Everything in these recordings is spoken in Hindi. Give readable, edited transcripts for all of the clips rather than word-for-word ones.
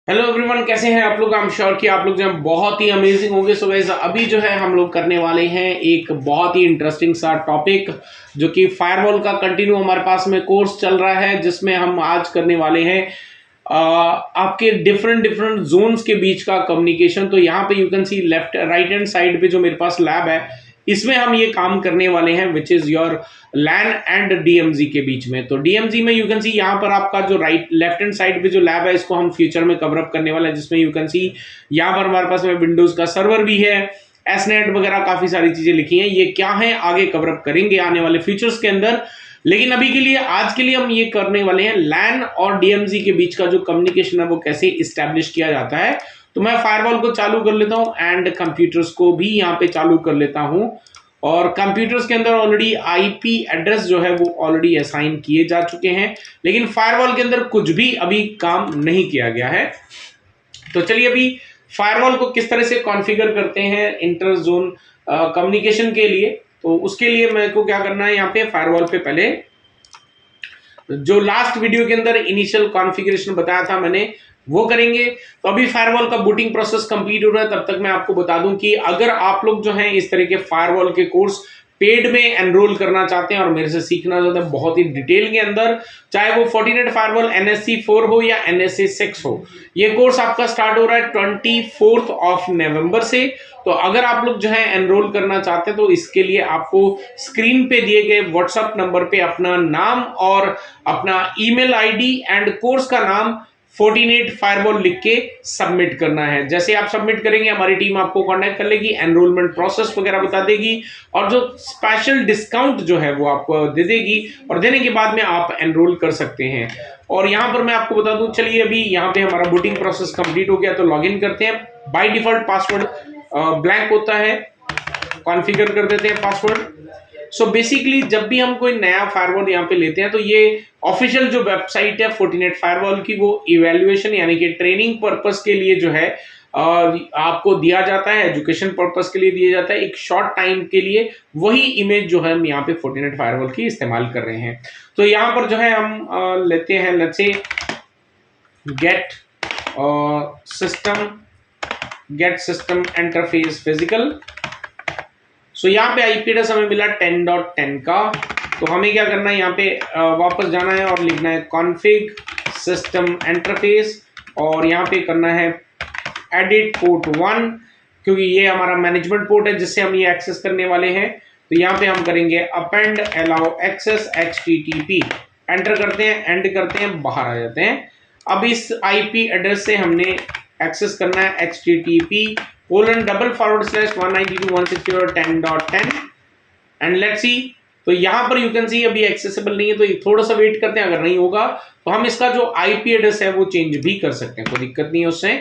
हेलो एवरीवन, कैसे हैं आप लोग। आई एम श्योर कि आप लोग जो है बहुत ही अमेजिंग होंगे। सो गाइस, अभी जो है हम लोग करने वाले हैं एक बहुत ही इंटरेस्टिंग सा टॉपिक, जो कि फायरवॉल का कंटिन्यू हमारे पास में कोर्स चल रहा है, जिसमें हम आज करने वाले हैं आपके डिफरेंट डिफरेंट जोन्स के बीच का कम्युनिकेशन। तो यहाँ पे you can C left right hand side पे जो मेरे पास लैब है, इसमें हम ये काम करने वाले हैं, which is your LAN and DMZ के बीच में। तो डीएमजी में यू कैन सी यहाँ पर आपका जो राइट लेफ्ट हैंड साइड पे जो लैब है, इसको हम फ्यूचर में कवर अप करने वाले हैं, जिसमें यू कैन सी यहाँ पर हमारे पास में विंडोज का सर्वर भी है, एसनेट वगैरह काफी सारी चीजें लिखी हैं। ये क्या है आगे कवर अप करेंगे आने वाले फ्यूचर्स के अंदर, लेकिन अभी के लिए आज के लिए हम ये करने वाले हैं लैन और डीएमजी के बीच का जो कम्युनिकेशन है वो कैसे इस्टेब्लिश किया जाता है। तो मैं फायरवॉल को चालू कर लेता हूं एंड कंप्यूटर्स को भी यहाँ पे चालू कर लेता हूं। और कंप्यूटर्स के अंदर ऑलरेडी आईपी एड्रेस जो है वो ऑलरेडी असाइन किए जा चुके हैं, लेकिन फायरवॉल के अंदर कुछ भी अभी काम नहीं किया गया है। तो चलिए अभी फायरवॉल को किस तरह से कॉन्फ़िगर करते हैं इंटर जोन कम्युनिकेशन के लिए। तो उसके लिए मेरे को क्या करना है, यहाँ पे फायरवॉल पे पहले जो लास्ट वीडियो के अंदर इनिशियल कॉन्फ़िगरेशन बताया था मैंने, वो करेंगे। तो अभी फायरवॉल का बूटिंग प्रोसेस कंप्लीट हो रहा है, तब तक मैं आपको बता दूं कि अगर आप लोग जो हैं इस तरह के फायरवॉल के कोर्स पेड में एनरोल करना चाहते हैं और मेरे से सीखना चाहते हैं बहुत ही डिटेल के अंदर, चाहे वो फोर्टिनेट फायरवॉल एनएससी 4 हो या एनएससी 6 हो, ये कोर्स आपका स्टार्ट हो रहा है 24 नवंबर से। तो अगर आप लोग जो है एनरोल करना चाहते हैं तो इसके लिए आपको स्क्रीन पे दिए गए व्हाट्सएप नंबर पे अपना नाम और अपना ईमेल आईडी एंड कोर्स का नाम फोर्टिनेट फायरवॉल लिख के सबमिट करना है। जैसे आप सबमिट करेंगे हमारी टीम आपको कांटेक्ट कर लेगी, एनरोलमेंट प्रोसेस वगैरह बता देगी और जो स्पेशल डिस्काउंट जो है वो आपको दे देगी, और देने के बाद में आप एनरोल कर सकते हैं। और यहाँ पर मैं आपको बता दूं, चलिए अभी यहाँ पे हमारा बूटिंग प्रोसेस कंप्लीट हो गया, तो लॉगिन करते हैं। बाय डिफॉल्ट पासवर्ड ब्लैंक होता है, कॉन्फ़िगर कर देते हैं पासवर्ड। सो बेसिकली जब भी हम कोई नया फायरवॉल यहाँ पे लेते हैं, तो ये ऑफिशियल जो वेबसाइट है फोर्टिनेट फायरवॉल की, वो इवैल्यूएशन यानी कि ट्रेनिंग पर्पस के लिए जो है आपको दिया जाता है, एजुकेशन पर्पस के लिए दिया जाता है, एक शॉर्ट टाइम के लिए। वही इमेज जो है हम यहाँ पे फोर्टिनेट फायरवॉल की इस्तेमाल कर रहे हैं। तो यहाँ पर जो है हम लेते हैं let's say gate system interface physical. So यहाँ पे आईपी एड्रेस हमें मिला 10.10 का। तो हमें क्या करना है, यहाँ पे वापस जाना है और लिखना है कॉन्फ़िग सिस्टम इंटरफेस, और यहाँ पे करना है एडिट पोर्ट 1, क्योंकि ये हमारा मैनेजमेंट पोर्ट है जिससे हम ये एक्सेस करने वाले हैं। तो यहाँ पे हम करेंगे append allow access HTTP, enter करते हैं, एंड करते हैं, बाहर आ जाते हैं। अब इस आईपी एड्रेस से हमने एक्सेस करना है http://192.168.10.10 एंड लेट्स सी। तो यहाँ पर यू कैन सी अभी एक्सेसिबल नहीं है, तो थोड़ा सा वेट करते हैं, अगर नहीं होगा तो हम इसका जो आईपी एड्रेस है वो चेंज भी कर सकते हैं, कोई दिक्कत नहीं है उससे।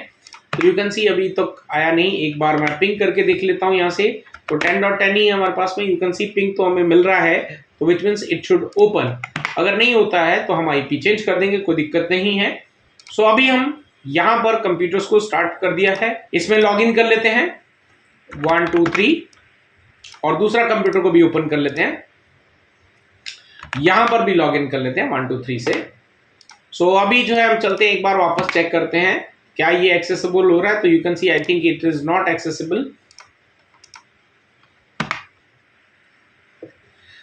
तो यू कैन सी अभी तक आया नहीं, एक बार मैं पिंग करके देख लेता हूँ यहाँ से। तो 10.10 ही है हमारे पास में, यू कैन सी पिंग तो हमें मिल रहा है, तो which means it should open. अगर नहीं होता है तो हम आईपी चेंज कर देंगे, कोई दिक्कत नहीं है। सो अभी हम यहाँ पर कंप्यूटर्स को स्टार्ट कर दिया है, इसमें लॉगिन कर लेते हैं 1 2 3, और दूसरा कंप्यूटर को भी ओपन कर लेते हैं, यहां पर भी लॉगिन कर लेते हैं 1 2 3 से। सो अभी जो है हम चलते हैं, एक बार वापस चेक करते हैं क्या ये एक्सेसिबल हो रहा है। तो you can see I think it is not accessible.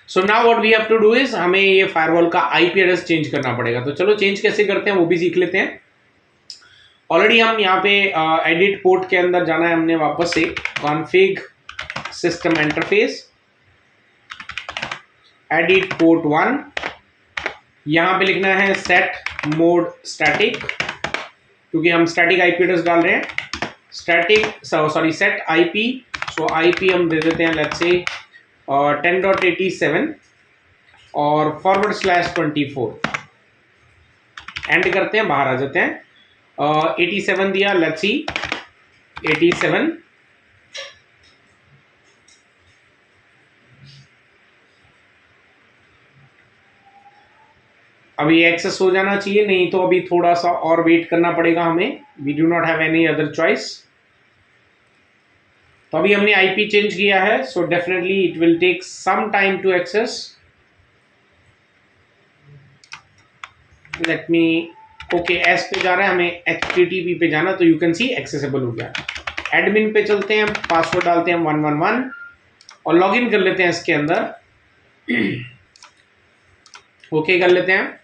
So now what we have to do is, हमें ये फायरवॉल का आईपी एड्रेस चेंज करना पड़ेगा। तो चलो चेंज कैसे करते हैं वो भी सीख लेते हैं। ऑलरेडी हम यहाँ पे एडिट पोर्ट के अंदर जाना है हमने, वापस से config system interface, edit port 1, यहाँ पे लिखना है सेट मोड स्टैटिक, क्योंकि हम स्टैटिक आईपी एड्रेस डाल रहे हैं, सेट आईपी। सो आईपी हम दे देते हैं लेट्स से 10.87 और /24, एंड करते हैं, बाहर आ जाते हैं। 87 दिया, लेट्स सी 87, अभी एक्सेस हो जाना चाहिए, नहीं तो अभी थोड़ा सा और वेट करना पड़ेगा हमें, we do not have any other choice. तो अभी हमने आईपी चेंज किया है, so definitely it will take some time to access. Let me okay एस पे जा रहा है, हमें HTTP पे जाना, तो यू कैन सी एक्सेसिबल हो गया। एडमिन पे चलते हैं, पासवर्ड डालते हैं 111 और लॉगिन कर लेते हैं इसके अंदर। ओके कर लेते हैं।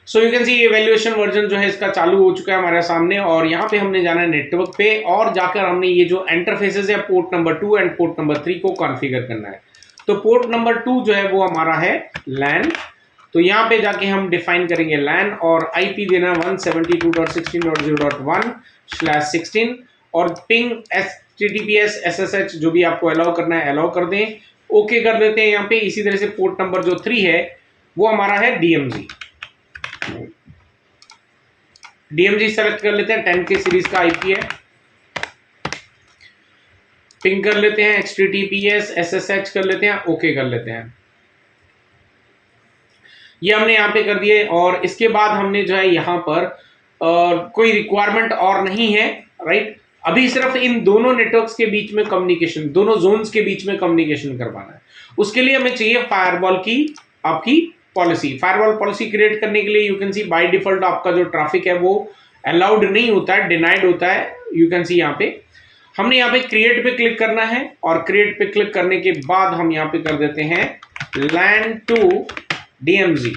So you can C evaluation version जो है इसका चालू हो चुका है हमारे सामने, और यहाँ पे हमने जाना है नेटवर्क पे और जाकर हमने ये जो इंटरफेसेस है port number 2 and port number 3 को कॉन्फ़िगर करना है। तो पोर्ट नंबर 2 जो है वो हमारा है लैन, तो यहाँ पे जाके हम डिफाइन करेंगे लैन और IP देना 172.16.0.1/16 और पिंग HTTPS SSH जो भी आपको अलाउ करना है अलाउ कर दें। ओके कर देते हैं यहाँ पे। इसी तरह से पोर्ट नंबर जो 3 है वो हमारा है DMZ सेलेक्ट कर लेते हैं, 10K सीरीज का IP है। पिंग कर लेते हैं, HTTPS SSH कर लेते हैं, ओके कर लेते हैं। ये हमने यहाँ पे कर दिए और इसके बाद हमने जो है यहाँ पर कोई रिक्वायरमेंट और नहीं है, राइट। अभी सिर्फ इन दोनों नेटवर्क्स के बीच में कम्युनिकेशन, दोनों जोन्स के बीच में कम्युनिकेशन करवाना है। उसके लिए हमें चाहिए फायरवॉल की आपकी पॉलिसी। फायरवॉल पॉलिसी क्रिएट करने के लिए you can C by default आपका जो ट्रैफिक है वो अलाउड नहीं होता है, डिनाइड होता है। यू कैन सी यहाँ पे हमने यहाँ पे क्रिएट पे क्लिक करना है और क्रिएट पे क्लिक करने के बाद हम यहाँ पे कर देते हैं LAN to DMZ।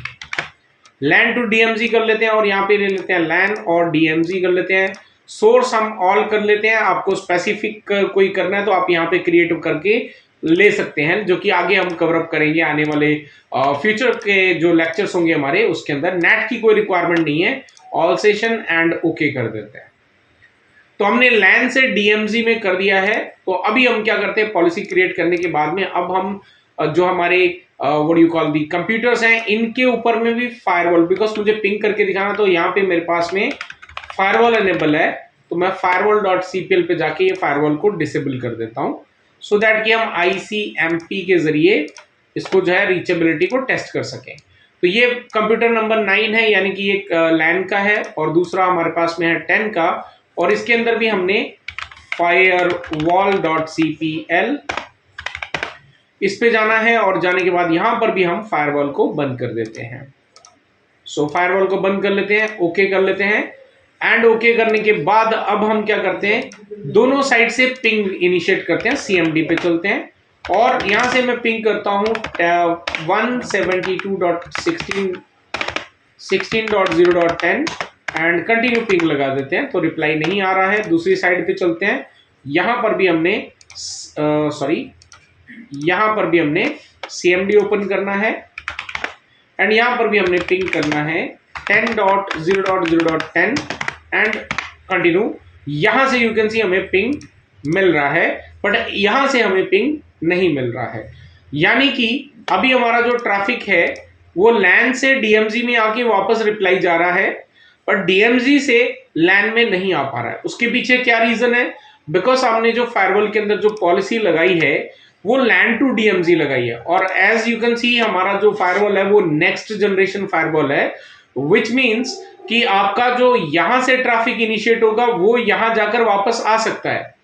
LAN to DMZ कर लेते हैं और यहाँ पे ले लेते हैं LAN और DMZ कर लेते हैं। सोर्स हम ऑल कर लेते हैं। आपको स्पेसिफिक कोई करना है तो आप यहाँ पे क्रिएट करके ले सकते हैं, जो कि आगे हम कवर अप करेंगे आने वाले फ्यूचर के जो लेक्चर्स होंगे हमारे उसके अंदर। नेट की कोई रिक्वायरमेंट नहीं है, ऑल सेशन एंड ओके कर देते हैं। तो हमने LAN से DMZ में कर दिया है। तो अभी हम क्या करते हैं, पॉलिसी क्रिएट करने के बाद में अब हम जो हमारे what you call the computers हैं इनके ऊपर में भी फायरवॉल, बिकॉज मुझे पिंग करके दिखाना, तो यहाँ पे मेरे पास में फायरवॉल एनेबल है, तो मैं firewall.cpl पे जाके ये फायरवॉल को डिसेबल कर देता हूँ, सो दैट कि हम ICMP के जरिए इसको जो है रीचेबिलिटी को टेस्ट कर सकें। तो ये कंप्यूटर नंबर 9 है, यानी कि एक LAN का है और दूसरा हमारे पास में है 10 का, और इसके अंदर भी हमने firewall.cpl इस पे जाना है और जाने के बाद यहां पर भी हम फायरवॉल को बंद कर देते हैं। सो फायरवॉल को बंद कर लेते हैं, ओके कर लेते हैं एंड ओके करने के बाद अब हम क्या करते हैं, दोनों साइड से पिंग इनिशिएट करते हैं। CMD पे चलते हैं और यहां से मैं पिंग करता हूं 172.16.0.10 एंड कंटिन्यू पिंग लगा देते हैं, तो रिप्लाई नहीं आ रहा है। दूसरी साइड पे चलते हैं, यहां पर भी हमने यहां पर भी हमने CMD ओपन करना है एंड यहां पर भी हमने पिंग करना है 10.0.0.10 एंड कंटिन्यू। यहां से यू कैन सी हमें पिंग मिल रहा है, बट यहां से हमें पिंग नहीं मिल रहा है, यानी कि अभी हमारा जो ट्रैफिक है वो LAN से DMZ में आके वापस रिप्लाई जा रहा है, पर DMZ से LAN में नहीं आ पा रहा है। उसके पीछे क्या रीजन है, बिकॉज हमने जो फायरवॉल के अंदर जो पॉलिसी लगाई है वो LAN to DMZ लगाई है, और एज यू कैन सी हमारा जो फायरवॉल है वो नेक्स्ट जनरेशन फायरवॉल है, विच मीन्स कि आपका जो यहां से ट्रैफिक इनिशिएट होगा वो यहां जाकर वापस आ सकता है,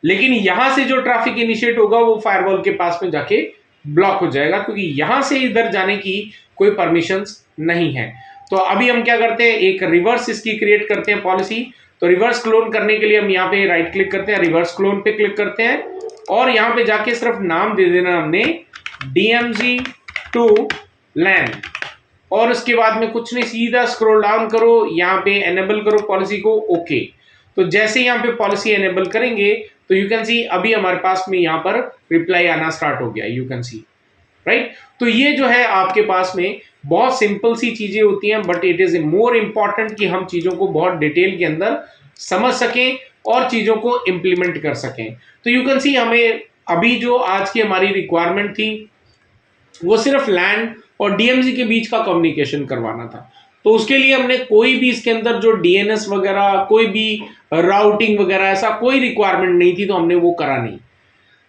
लेकिन यहां से जो ट्रैफिक इनिशिएट होगा वो फायरवॉल के पास में जाके ब्लॉक हो जाएगा, क्योंकि यहां से इधर जाने की कोई परमिशंस नहीं है। तो अभी हम क्या करते हैं, एक रिवर्स इसकी क्रिएट करते हैं पॉलिसी। तो रिवर्स क्लोन करने के लिए हम यहाँ पे राइट क्लिक करते हैं, रिवर्स क्लोन पे क्लिक करते हैं और यहाँ पे जाके सिर्फ नाम दे देना हमने DMZ to LAN, और उसके बाद में कुछ नहीं, सीधा स्क्रॉल डाउन करो, यहाँ पे एनेबल करो पॉलिसी को, ओके। तो जैसे यहाँ पे पॉलिसी एनेबल करेंगे तो यू कैन सी अभी हमारे पास में यहाँ पर रिप्लाई आना स्टार्ट हो गया, यू कैन सी, राइट। तो ये जो है आपके पास में बहुत सिंपल सी चीजें होती हैं, but it is more important कि हम चीजों को बहुत डिटेल के अंदर समझ सकें और चीजों को इम्प्लीमेंट कर सकें। तो यू कैन सी हमें अभी जो आज की हमारी रिक्वायरमेंट थी वो सिर्फ LAN और DMZ के बीच का कम्युनिकेशन करवाना था। तो उसके लिए हमने कोई भी इसके अंदर जो DNS वगैरह, कोई भी राउटिंग वगैरह ऐसा कोई रिक्वायरमेंट नहीं थी, तो हमने वो करा नहीं।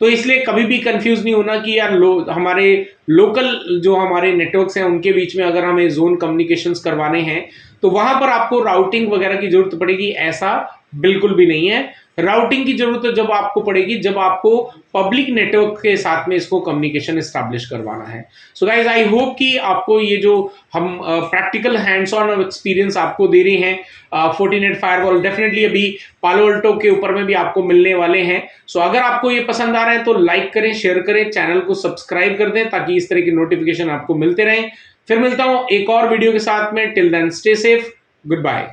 तो इसलिए कभी भी कंफ्यूज नहीं होना कि यार हमारे लोकल जो हमारे नेटवर्क्स हैं उनके बीच में अगर हमें जोन कम्युनिकेशंस करवाने हैं तो वहां पर आपको राउटिंग वगैरह की जरूरत पड़ेगी, ऐसा बिल्कुल भी नहीं है। राउटिंग की जरूरत तो जब आपको पड़ेगी जब आपको पब्लिक नेटवर्क के साथ में इसको कम्युनिकेशन एस्टैब्लिश करवाना है। सो गाइज आई होप कि आपको ये जो हम प्रैक्टिकल हैंड्स ऑन एक्सपीरियंस आपको दे रहे हैं फोर्टिनेट फायरवॉल, डेफिनेटली अभी पालो अल्टो के ऊपर में भी आपको मिलने वाले हैं। सो अगर आपको ये पसंद आ रहा है तो लाइक करें, शेयर करें, चैनल को सब्सक्राइब कर दें ताकि इस तरह की नोटिफिकेशन आपको मिलते रहें। फिर मिलता हूं एक और वीडियो के साथ में। Till then stay safe, good bye.